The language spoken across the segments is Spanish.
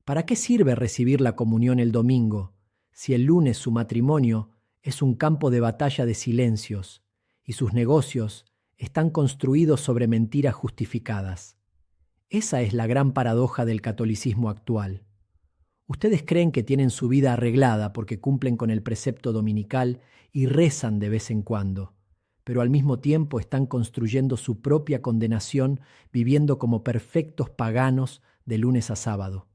¿Para qué sirve recibir la comunión el domingo si el lunes su matrimonio es un campo de batalla de silencios y sus negocios están construidos sobre mentiras justificadas? Esa es la gran paradoja del catolicismo actual. Ustedes creen que tienen su vida arreglada porque cumplen con el precepto dominical y rezan de vez en cuando, pero al mismo tiempo están construyendo su propia condenación viviendo como perfectos paganos de lunes a sábado.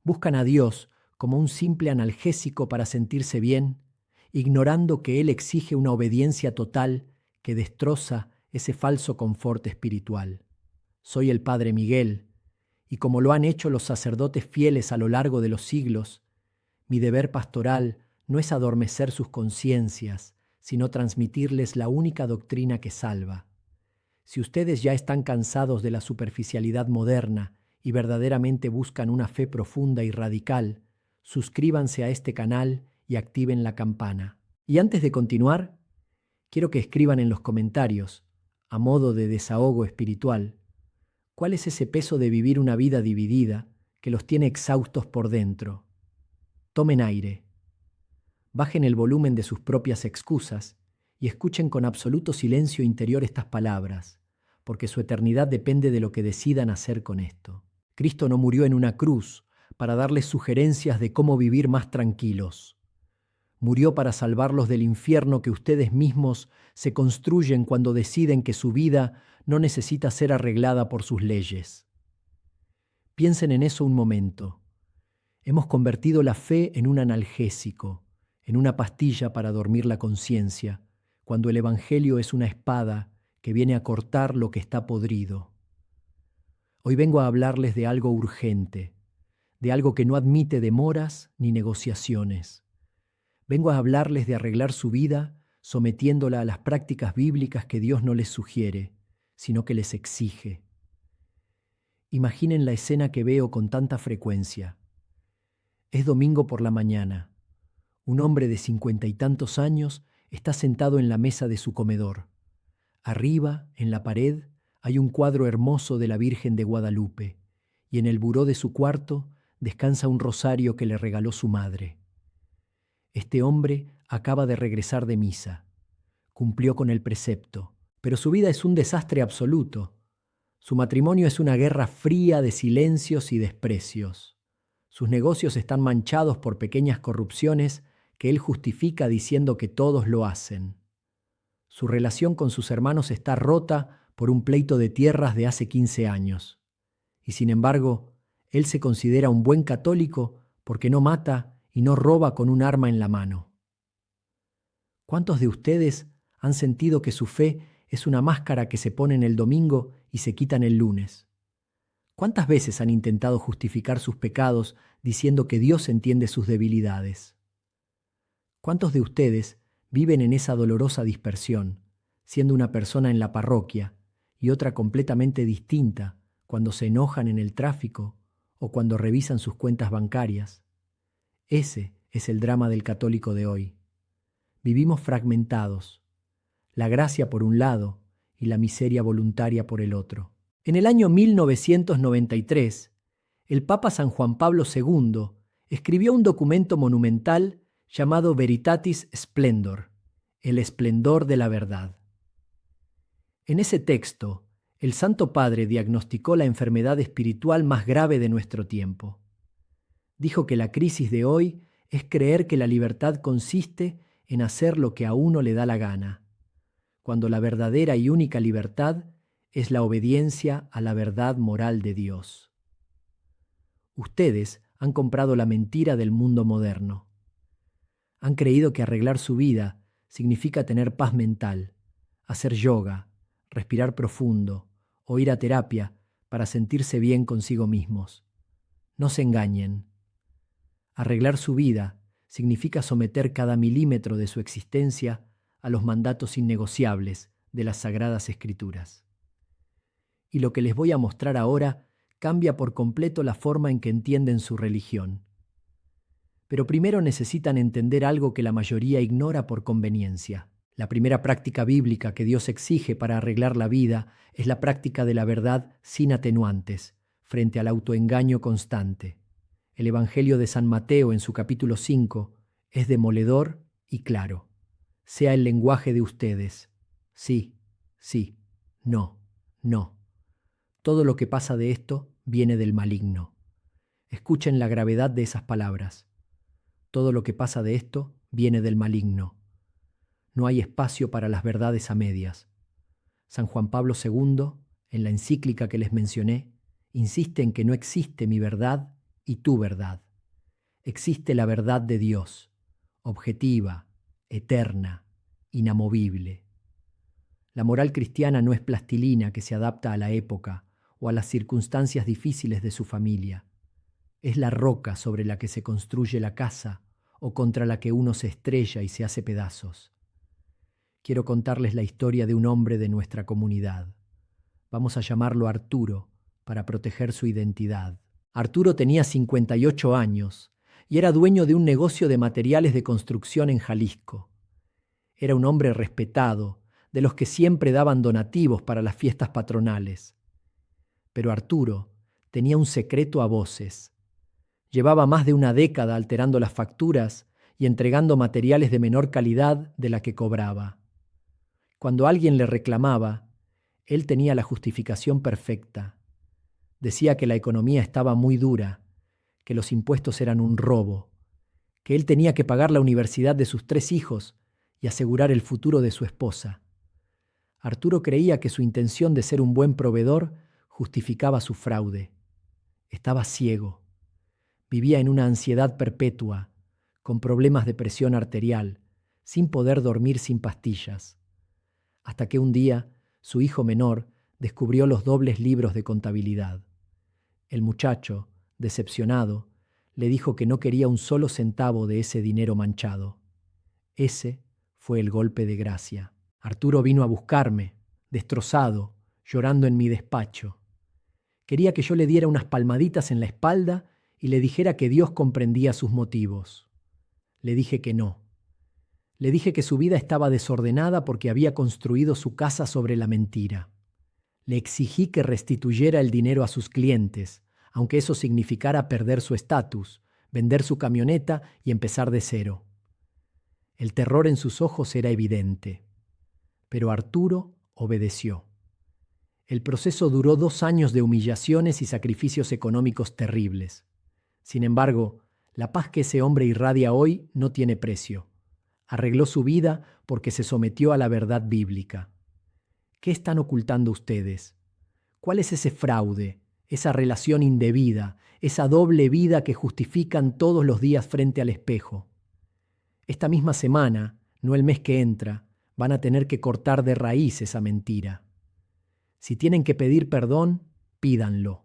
Buscan a Dios como un simple analgésico para sentirse bien, ignorando que Él exige una obediencia total que destroza ese falso confort espiritual. Soy el Padre Miguel, y como lo han hecho los sacerdotes fieles a lo largo de los siglos, mi deber pastoral no es adormecer sus conciencias, sino transmitirles la única doctrina que salva. Si ustedes ya están cansados de la superficialidad moderna y verdaderamente buscan una fe profunda y radical, suscríbanse a este canal y activen la campana. Y antes de continuar, quiero que escriban en los comentarios, a modo de desahogo espiritual, ¿cuál es ese peso de vivir una vida dividida que los tiene exhaustos por dentro? Tomen aire, bajen el volumen de sus propias excusas y escuchen con absoluto silencio interior estas palabras, porque su eternidad depende de lo que decidan hacer con esto. Cristo no murió en una cruz para darles sugerencias de cómo vivir más tranquilos. Murió para salvarlos del infierno que ustedes mismos se construyen cuando deciden que su vida no necesita ser arreglada por sus leyes. Piensen en eso un momento. Hemos convertido la fe en un analgésico, en una pastilla para dormir la conciencia, cuando el Evangelio es una espada que viene a cortar lo que está podrido. Hoy vengo a hablarles de algo urgente, de algo que no admite demoras ni negociaciones. Vengo a hablarles de arreglar su vida sometiéndola a las prácticas bíblicas que Dios no les sugiere, sino que les exige. Imaginen la escena que veo con tanta frecuencia. Es domingo por la mañana. Un hombre de 50 y tantos años está sentado en la mesa de su comedor. Arriba, en la pared, hay un cuadro hermoso de la Virgen de Guadalupe, y en el buró de su cuarto descansa un rosario que le regaló su madre. Este hombre acaba de regresar de misa. Cumplió con el precepto, pero su vida es un desastre absoluto. Su matrimonio es una guerra fría de silencios y desprecios. Sus negocios están manchados por pequeñas corrupciones que él justifica diciendo que todos lo hacen. Su relación con sus hermanos está rota por un pleito de tierras de hace 15 años. Y sin embargo, él se considera un buen católico porque no mata y no roba con un arma en la mano. ¿Cuántos de ustedes han sentido que su fe es una máscara que se ponen el domingo y se quitan el lunes? ¿Cuántas veces han intentado justificar sus pecados diciendo que Dios entiende sus debilidades? ¿Cuántos de ustedes viven en esa dolorosa dispersión, siendo una persona en la parroquia y otra completamente distinta cuando se enojan en el tráfico o cuando revisan sus cuentas bancarias? Ese es el drama del católico de hoy. Vivimos fragmentados, la gracia por un lado y la miseria voluntaria por el otro. En el año 1993, el Papa San Juan Pablo II escribió un documento monumental llamado Veritatis Splendor, el esplendor de la verdad. En ese texto, el Santo Padre diagnosticó la enfermedad espiritual más grave de nuestro tiempo. Dijo que la crisis de hoy es creer que la libertad consiste en hacer lo que a uno le da la gana, cuando la verdadera y única libertad es la obediencia a la verdad moral de Dios. Ustedes han comprado la mentira del mundo moderno. Han creído que arreglar su vida significa tener paz mental, hacer yoga, respirar profundo o ir a terapia para sentirse bien consigo mismos. No se engañen. Arreglar su vida significa someter cada milímetro de su existencia a los mandatos innegociables de las Sagradas Escrituras. Y lo que les voy a mostrar ahora cambia por completo la forma en que entienden su religión. Pero primero necesitan entender algo que la mayoría ignora por conveniencia. La primera práctica bíblica que Dios exige para arreglar la vida es la práctica de la verdad sin atenuantes, frente al autoengaño constante. El Evangelio de San Mateo en su capítulo 5 es demoledor y claro. Sea el lenguaje de ustedes. Sí, sí, no, no. Todo lo que pasa de esto viene del maligno. Escuchen la gravedad de esas palabras. Todo lo que pasa de esto viene del maligno. No hay espacio para las verdades a medias. San Juan Pablo II, en la encíclica que les mencioné, insiste en que no existe mi verdad y tu verdad. Existe la verdad de Dios, objetiva, eterna, inamovible. La moral cristiana no es plastilina que se adapta a la época o a las circunstancias difíciles de su familia. Es la roca sobre la que se construye la casa o contra la que uno se estrella y se hace pedazos. Quiero contarles la historia de un hombre de nuestra comunidad. Vamos a llamarlo Arturo para proteger su identidad. Arturo tenía 58 años y era dueño de un negocio de materiales de construcción en Jalisco. Era un hombre respetado, de los que siempre daban donativos para las fiestas patronales. Pero Arturo tenía un secreto a voces. Llevaba más de una década alterando las facturas y entregando materiales de menor calidad de la que cobraba. Cuando alguien le reclamaba, él tenía la justificación perfecta. Decía que la economía estaba muy dura, que los impuestos eran un robo, que él tenía que pagar la universidad de sus 3 hijos y asegurar el futuro de su esposa. Arturo creía que su intención de ser un buen proveedor justificaba su fraude. Estaba ciego. Vivía en una ansiedad perpetua, con problemas de presión arterial, sin poder dormir sin pastillas. Hasta que un día su hijo menor descubrió los dobles libros de contabilidad. El muchacho, decepcionado, le dijo que no quería un solo centavo de ese dinero manchado. Ese fue el golpe de gracia. Arturo vino a buscarme, destrozado, llorando en mi despacho. Quería que yo le diera unas palmaditas en la espalda y le dijera que Dios comprendía sus motivos. Le dije que no. Le dije que su vida estaba desordenada porque había construido su casa sobre la mentira. Le exigí que restituyera el dinero a sus clientes, aunque eso significara perder su estatus, vender su camioneta y empezar de cero. El terror en sus ojos era evidente. Pero Arturo obedeció. El proceso duró 2 años de humillaciones y sacrificios económicos terribles. Sin embargo, la paz que ese hombre irradia hoy no tiene precio. Arregló su vida porque se sometió a la verdad bíblica. ¿Qué están ocultando ustedes? ¿Cuál es ese fraude, esa relación indebida, esa doble vida que justifican todos los días frente al espejo? Esta misma semana, no el mes que entra, van a tener que cortar de raíz esa mentira. Si tienen que pedir perdón, pídanlo.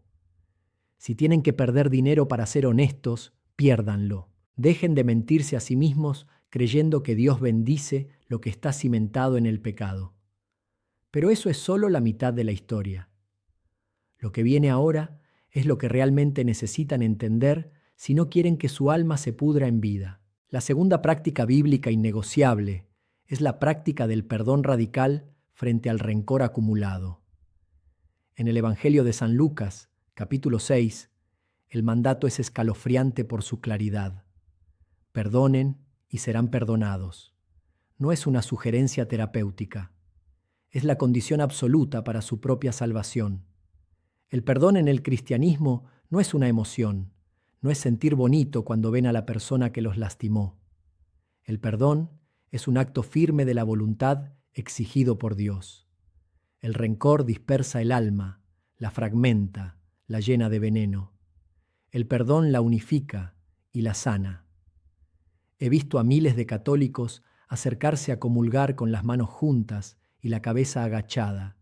Si tienen que perder dinero para ser honestos, piérdanlo. Dejen de mentirse a sí mismos creyendo que Dios bendice lo que está cimentado en el pecado. Pero eso es solo la mitad de la historia. Lo que viene ahora es lo que realmente necesitan entender si no quieren que su alma se pudra en vida. La segunda práctica bíblica innegociable es la práctica del perdón radical frente al rencor acumulado. En el Evangelio de San Lucas, capítulo 6, el mandato es escalofriante por su claridad. Perdonen y serán perdonados. No es una sugerencia terapéutica. Es la condición absoluta para su propia salvación. El perdón en el cristianismo no es una emoción, no es sentir bonito cuando ven a la persona que los lastimó. El perdón es un acto firme de la voluntad exigido por Dios. El rencor dispersa el alma, la fragmenta, la llena de veneno. El perdón la unifica y la sana. He visto a miles de católicos acercarse a comulgar con las manos juntas y la cabeza agachada,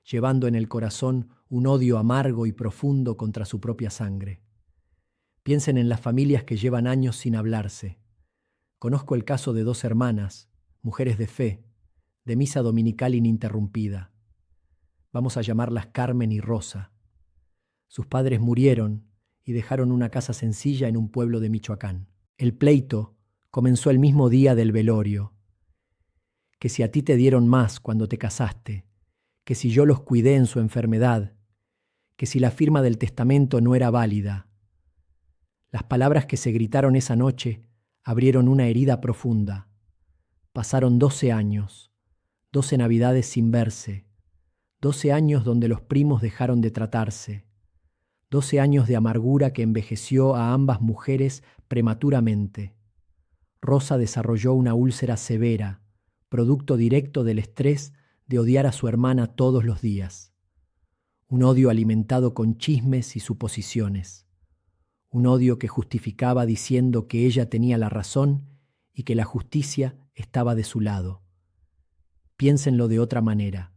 llevando en el corazón un odio amargo y profundo contra su propia sangre. Piensen en las familias que llevan años sin hablarse. Conozco el caso de 2 hermanas, mujeres de fe, de misa dominical ininterrumpida. Vamos a llamarlas Carmen y Rosa. Sus padres murieron y dejaron una casa sencilla en un pueblo de Michoacán. El pleito comenzó el mismo día del velorio. Que si a ti te dieron más cuando te casaste, que si yo los cuidé en su enfermedad, que si la firma del testamento no era válida. Las palabras que se gritaron esa noche abrieron una herida profunda. Pasaron 12 años, 12 navidades sin verse, 12 años donde los primos dejaron de tratarse, 12 años de amargura que envejeció a ambas mujeres prematuramente. Rosa desarrolló una úlcera severa, producto directo del estrés de odiar a su hermana todos los días. Un odio alimentado con chismes y suposiciones. Un odio que justificaba diciendo que ella tenía la razón y que la justicia estaba de su lado. Piénsenlo de otra manera.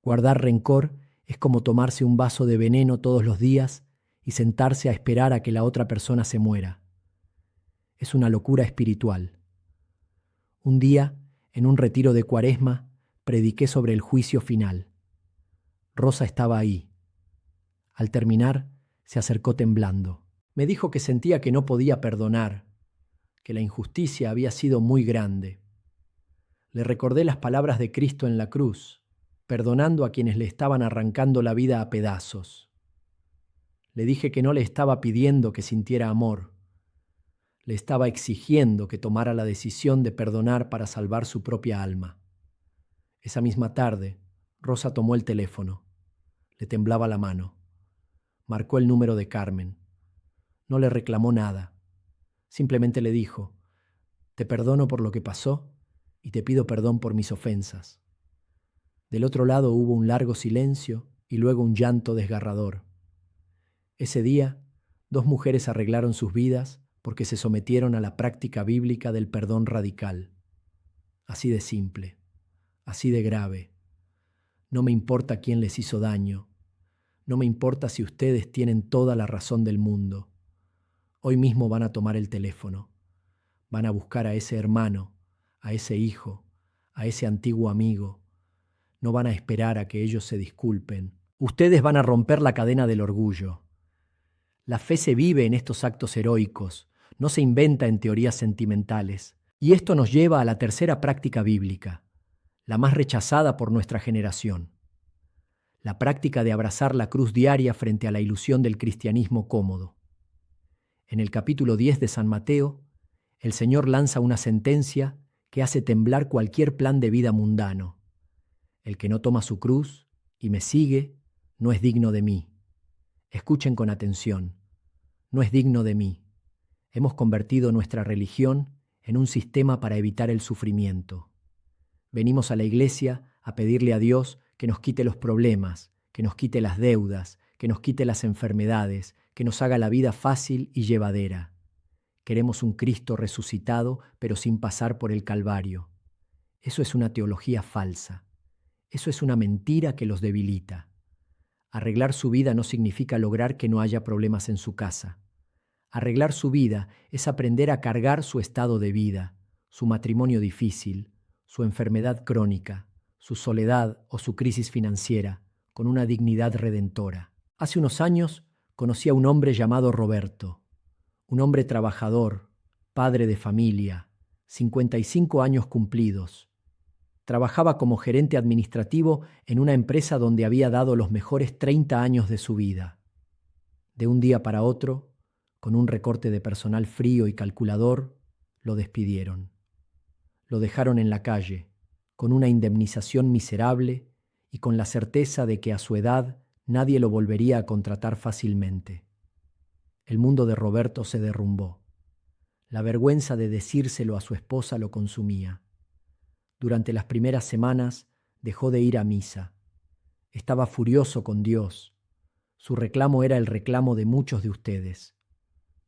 Guardar rencor es como tomarse un vaso de veneno todos los días y sentarse a esperar a que la otra persona se muera. Es una locura espiritual. Un día, en un retiro de Cuaresma, prediqué sobre el juicio final. Rosa estaba ahí. Al terminar, se acercó temblando. Me dijo que sentía que no podía perdonar, que la injusticia había sido muy grande. Le recordé las palabras de Cristo en la cruz, perdonando a quienes le estaban arrancando la vida a pedazos. Le dije que no le estaba pidiendo que sintiera amor. Le estaba exigiendo que tomara la decisión de perdonar para salvar su propia alma. Esa misma tarde, Rosa tomó el teléfono. Le temblaba la mano. Marcó el número de Carmen. No le reclamó nada. Simplemente le dijo: «Te perdono por lo que pasó y te pido perdón por mis ofensas». Del otro lado hubo un largo silencio y luego un llanto desgarrador. Ese día, 2 mujeres arreglaron sus vidas porque se sometieron a la práctica bíblica del perdón radical. Así de simple, así de grave. No me importa quién les hizo daño. No me importa si ustedes tienen toda la razón del mundo. Hoy mismo van a tomar el teléfono. Van a buscar a ese hermano, a ese hijo, a ese antiguo amigo. No van a esperar a que ellos se disculpen. Ustedes van a romper la cadena del orgullo. La fe se vive en estos actos heroicos, no se inventa en teorías sentimentales. Y esto nos lleva a la tercera práctica bíblica, la más rechazada por nuestra generación. La práctica de abrazar la cruz diaria frente a la ilusión del cristianismo cómodo. En el capítulo 10 de San Mateo, el Señor lanza una sentencia que hace temblar cualquier plan de vida mundano. El que no toma su cruz y me sigue no es digno de mí. Escuchen con atención. No es digno de mí. Hemos convertido nuestra religión en un sistema para evitar el sufrimiento. Venimos a la iglesia a pedirle a Dios que nos quite los problemas, que nos quite las deudas, que nos quite las enfermedades, que nos haga la vida fácil y llevadera. Queremos un Cristo resucitado, pero sin pasar por el Calvario. Eso es una teología falsa. Eso es una mentira que los debilita. Arreglar su vida no significa lograr que no haya problemas en su casa. Arreglar su vida es aprender a cargar su estado de vida, su matrimonio difícil, su enfermedad crónica, su soledad o su crisis financiera, con una dignidad redentora. Hace unos años conocí a un hombre llamado Roberto, un hombre trabajador, padre de familia, 55 años cumplidos. Trabajaba como gerente administrativo en una empresa donde había dado los mejores 30 años de su vida. De un día para otro, con un recorte de personal frío y calculador, lo despidieron. Lo dejaron en la calle, con una indemnización miserable y con la certeza de que a su edad nadie lo volvería a contratar fácilmente. El mundo de Roberto se derrumbó. La vergüenza de decírselo a su esposa lo consumía. Durante las primeras semanas dejó de ir a misa. Estaba furioso con Dios. Su reclamo era el reclamo de muchos de ustedes.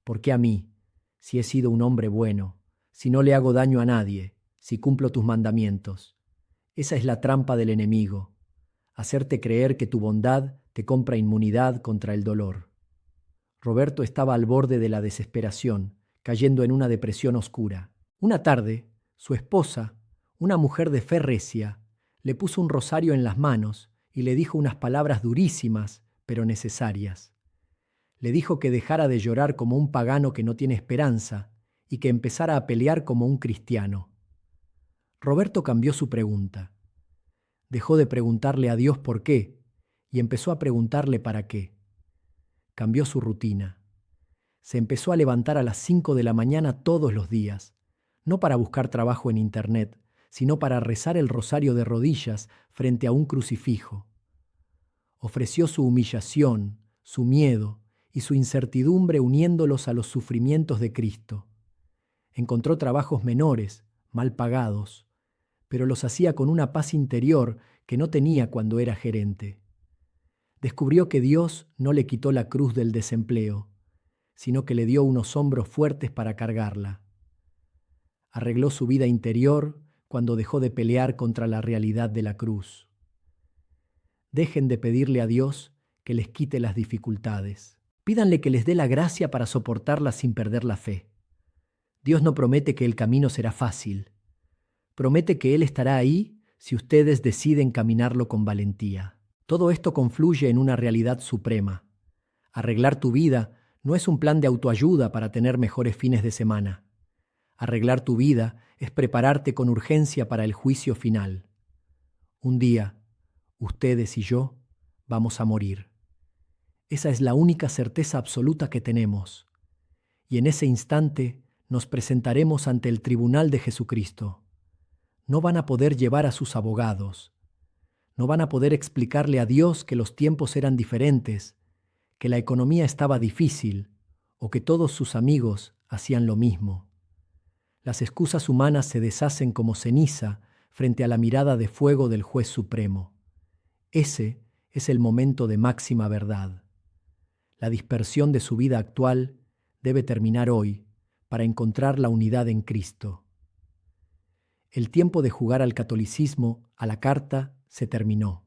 ¿Por qué a mí, si he sido un hombre bueno, si no le hago daño a nadie, si cumplo tus mandamientos? Esa es la trampa del enemigo, hacerte creer que tu bondad te compra inmunidad contra el dolor. Roberto estaba al borde de la desesperación, cayendo en una depresión oscura. Una tarde, su esposa, una mujer de fe recia, le puso un rosario en las manos y le dijo unas palabras durísimas, pero necesarias. Le dijo que dejara de llorar como un pagano que no tiene esperanza y que empezara a pelear como un cristiano. Roberto cambió su pregunta. Dejó de preguntarle a Dios por qué y empezó a preguntarle para qué. Cambió su rutina. Se empezó a levantar a las 5 de la mañana todos los días, no para buscar trabajo en Internet, sino para rezar el rosario de rodillas frente a un crucifijo. Ofreció su humillación, su miedo y su incertidumbre uniéndolos a los sufrimientos de Cristo. Encontró trabajos menores, mal pagados, pero los hacía con una paz interior que no tenía cuando era gerente. Descubrió que Dios no le quitó la cruz del desempleo, sino que le dio unos hombros fuertes para cargarla. Arregló su vida interior cuando dejó de pelear contra la realidad de la cruz. Dejen de pedirle a Dios que les quite las dificultades. Pídanle que les dé la gracia para soportarlas sin perder la fe. Dios no promete que el camino será fácil. Promete que Él estará ahí si ustedes deciden caminarlo con valentía. Todo esto confluye en una realidad suprema. Arreglar tu vida no es un plan de autoayuda para tener mejores fines de semana. Arreglar tu vida es prepararte con urgencia para el juicio final. Un día, ustedes y yo vamos a morir. Esa es la única certeza absoluta que tenemos. Y en ese instante nos presentaremos ante el tribunal de Jesucristo. No van a poder llevar a sus abogados. No van a poder explicarle a Dios que los tiempos eran diferentes, que la economía estaba difícil o que todos sus amigos hacían lo mismo. Las excusas humanas se deshacen como ceniza frente a la mirada de fuego del juez supremo. Ese es el momento de máxima verdad. La dispersión de su vida actual debe terminar hoy para encontrar la unidad en Cristo. El tiempo de jugar al catolicismo a la carta se terminó.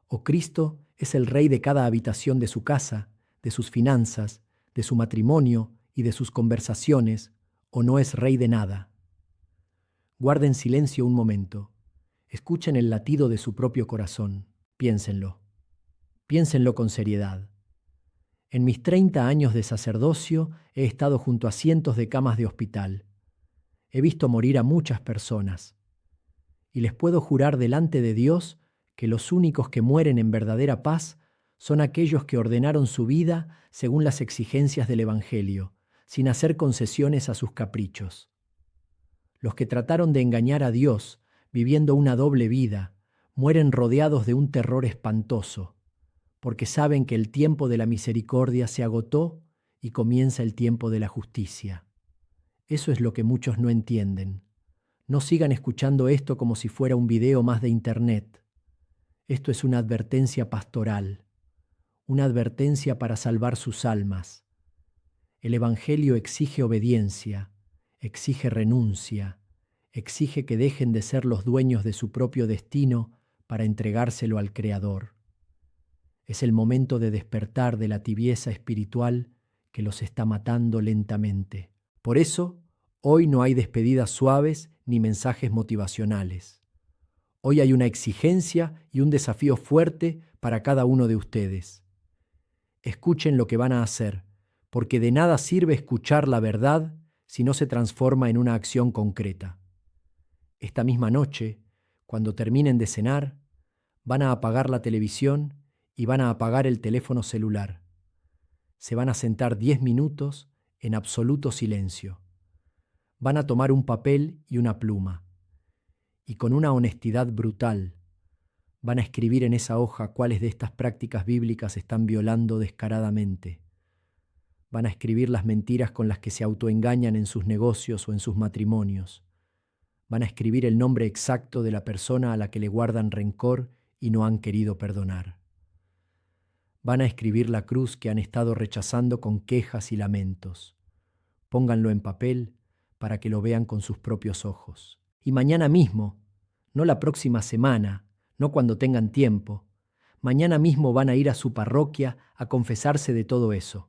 O Cristo es el rey de cada habitación de su casa, de sus finanzas, de su matrimonio y de sus conversaciones, o no es rey de nada. Guarden silencio un momento. Escuchen el latido de su propio corazón. Piénsenlo. Piénsenlo con seriedad. En mis 30 años de sacerdocio he estado junto a cientos de camas de hospital. He visto morir a muchas personas. Y les puedo jurar delante de Dios que los únicos que mueren en verdadera paz son aquellos que ordenaron su vida según las exigencias del Evangelio, sin hacer concesiones a sus caprichos. Los que trataron de engañar a Dios, viviendo una doble vida, mueren rodeados de un terror espantoso, porque saben que el tiempo de la misericordia se agotó y comienza el tiempo de la justicia. Eso es lo que muchos no entienden. No sigan escuchando esto como si fuera un video más de Internet. Esto es una advertencia pastoral, una advertencia para salvar sus almas. El Evangelio exige obediencia, exige renuncia, exige que dejen de ser los dueños de su propio destino para entregárselo al Creador. Es el momento de despertar de la tibieza espiritual que los está matando lentamente. Por eso, hoy no hay despedidas suaves ni mensajes motivacionales. Hoy hay una exigencia y un desafío fuerte para cada uno de ustedes. Escuchen lo que van a hacer, porque de nada sirve escuchar la verdad si no se transforma en una acción concreta. Esta misma noche, cuando terminen de cenar, van a apagar la televisión y van a apagar el teléfono celular. Se van a sentar 10 minutos en absoluto silencio. Van a tomar un papel y una pluma y con una honestidad brutal van a escribir en esa hoja cuáles de estas prácticas bíblicas están violando descaradamente. Van a escribir las mentiras con las que se autoengañan en sus negocios o en sus matrimonios. Van a escribir el nombre exacto de la persona a la que le guardan rencor y no han querido perdonar. Van a escribir la cruz que han estado rechazando con quejas y lamentos. Pónganlo en papel para que lo vean con sus propios ojos. Y mañana mismo, no la próxima semana, no cuando tengan tiempo, mañana mismo van a ir a su parroquia a confesarse de todo eso.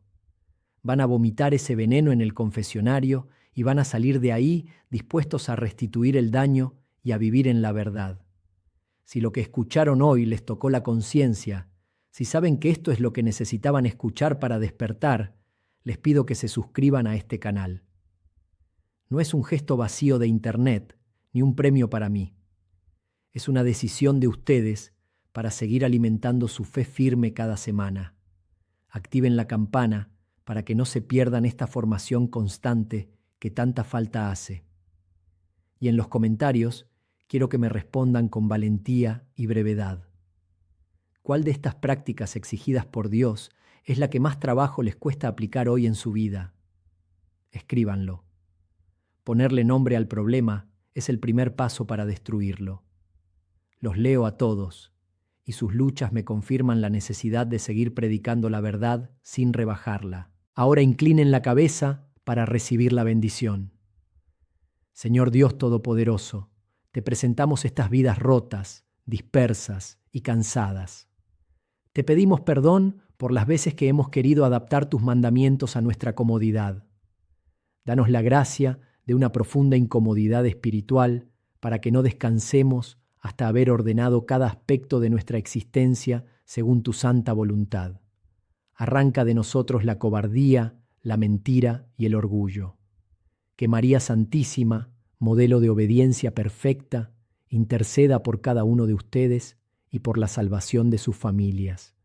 Van a vomitar ese veneno en el confesionario y van a salir de ahí dispuestos a restituir el daño y a vivir en la verdad. Si lo que escucharon hoy les tocó la conciencia, si saben que esto es lo que necesitaban escuchar para despertar, les pido que se suscriban a este canal. No es un gesto vacío de Internet, ni un premio para mí. Es una decisión de ustedes para seguir alimentando su fe firme cada semana. Activen la campana para que no se pierdan esta formación constante que tanta falta hace. Y en los comentarios quiero que me respondan con valentía y brevedad. ¿Cuál de estas prácticas exigidas por Dios es la que más trabajo les cuesta aplicar hoy en su vida? Escríbanlo. Ponerle nombre al problema es el primer paso para destruirlo. Los leo a todos, y sus luchas me confirman la necesidad de seguir predicando la verdad sin rebajarla. Ahora inclinen la cabeza para recibir la bendición. Señor Dios Todopoderoso, te presentamos estas vidas rotas, dispersas y cansadas. Te pedimos perdón por las veces que hemos querido adaptar tus mandamientos a nuestra comodidad. Danos la gracia de una profunda incomodidad espiritual para que no descansemos hasta haber ordenado cada aspecto de nuestra existencia según tu santa voluntad. Arranca de nosotros la cobardía, la mentira y el orgullo. Que María Santísima, modelo de obediencia perfecta, interceda por cada uno de ustedes y por la salvación de sus familias.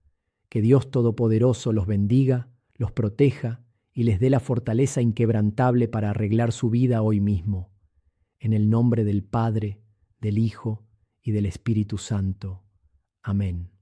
Que Dios Todopoderoso los bendiga, los proteja y les dé la fortaleza inquebrantable para arreglar su vida hoy mismo. En el nombre del Padre, del Hijo y del Espíritu Santo. Amén.